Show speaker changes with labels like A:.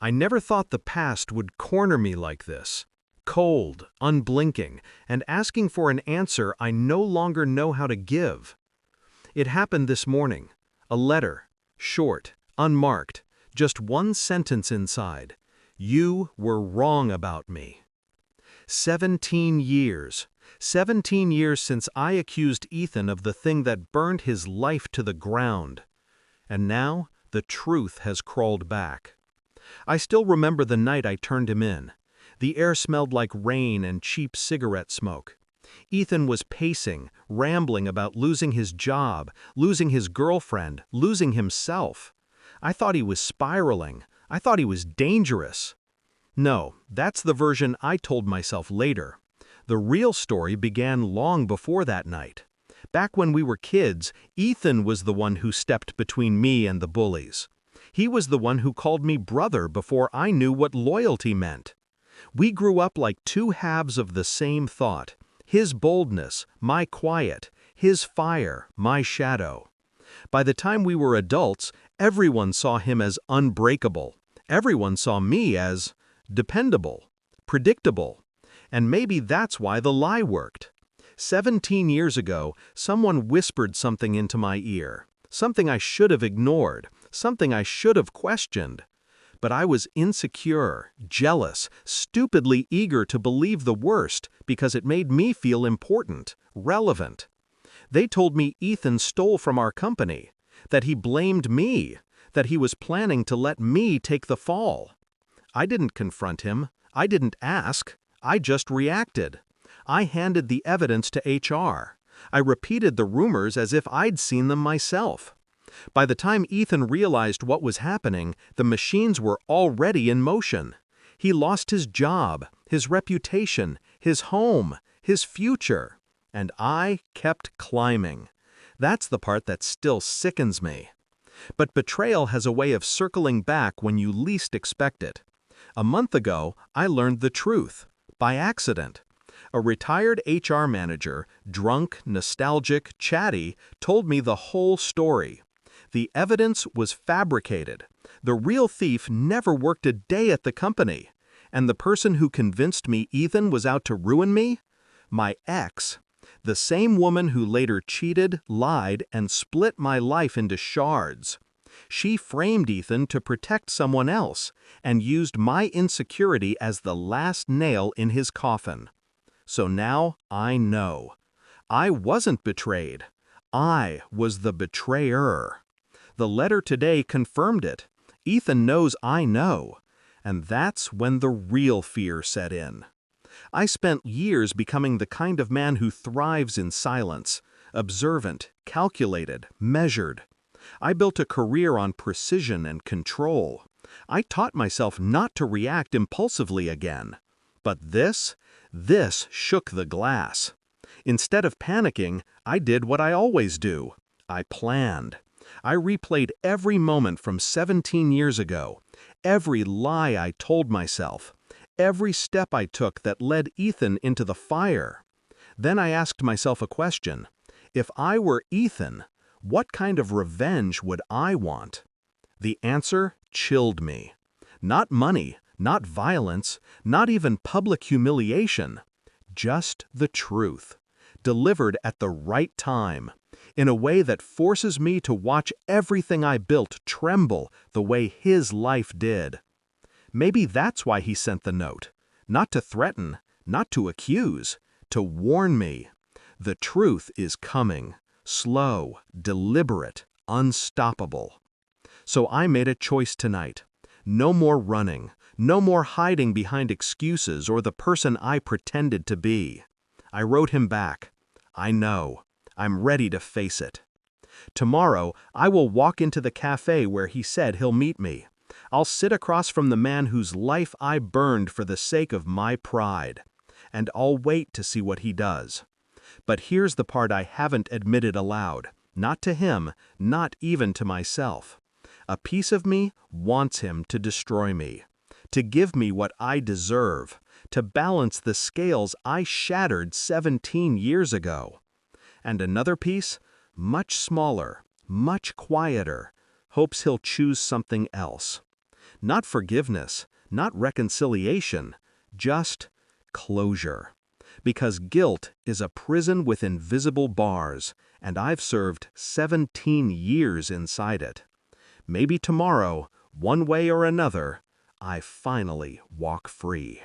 A: I never thought the past would corner me like this. Cold, unblinking, and asking for an answer I no longer know how to give. It happened this morning. A letter. Short, unmarked, just one sentence inside. You were wrong about me. 17 years. 17 years since I accused Ethan of the thing that burned his life to the ground. And now, the truth has crawled back. I still remember the night I turned him in. The air smelled like rain and cheap cigarette smoke. Ethan was pacing, rambling about losing his job, losing his girlfriend, losing himself. I thought he was spiraling. I thought he was dangerous. No, that's the version I told myself later. The real story began long before that night. Back when we were kids, Ethan was the one who stepped between me and the bullies. He was the one who called me brother before I knew what loyalty meant. We grew up like two halves of the same thought. His boldness, my quiet. His fire, my shadow. By the time we were adults, everyone saw him as unbreakable. Everyone saw me as dependable, predictable. And maybe that's why the lie worked. 17 years ago, someone whispered something into my ear. Something I should have ignored. Something I should have questioned. But I was insecure, jealous, stupidly eager to believe the worst because it made me feel important, relevant. They told me Ethan stole from our company, that he blamed me, that he was planning to let me take the fall. I didn't confront him. I didn't ask. I just reacted. I handed the evidence to HR. I repeated the rumors as if I'd seen them myself. By the time Ethan realized what was happening, the machines were already in motion. He lost his job, his reputation, his home, his future. And I kept climbing. That's the part that still sickens me. But betrayal has a way of circling back when you least expect it. A month ago, I learned the truth. By accident. A retired HR manager, drunk, nostalgic, chatty, told me the whole story. The evidence was fabricated. The real thief never worked a day at the company. And the person who convinced me Ethan was out to ruin me? My ex. The same woman who later cheated, lied, and split my life into shards. She framed Ethan to protect someone else and used my insecurity as the last nail in his coffin. So now I know. I wasn't betrayed. I was the betrayer. The letter today confirmed it. Ethan knows I know. And that's when the real fear set in. I spent years becoming the kind of man who thrives in silence, observant, calculated, measured. I built a career on precision and control. I taught myself not to react impulsively again. But this shook the glass. Instead of panicking, I did what I always do. I planned. I replayed every moment from 17 years ago, every lie I told myself, every step I took that led Ethan into the fire. Then I asked myself a question. If I were Ethan, what kind of revenge would I want? The answer chilled me. Not money, not violence, not even public humiliation. Just the truth, delivered at the right time, in a way that forces me to watch everything I built tremble the way his life did. Maybe that's why he sent the note. Not to threaten, not to accuse, to warn me. The truth is coming. Slow, deliberate, unstoppable. So I made a choice tonight. No more running, no more hiding behind excuses or the person I pretended to be. I wrote him back. I know. I'm ready to face it. Tomorrow, I will walk into the cafe where he said he'll meet me. I'll sit across from the man whose life I burned for the sake of my pride. And I'll wait to see what he does. But here's the part I haven't admitted aloud. Not to him, not even to myself. A piece of me wants him to destroy me. To give me what I deserve. To balance the scales I shattered 17 years ago. And another piece, much smaller, much quieter, hopes he'll choose something else. Not forgiveness, not reconciliation, just closure. Because guilt is a prison with invisible bars, and I've served 17 years inside it. Maybe tomorrow, one way or another, I finally walk free.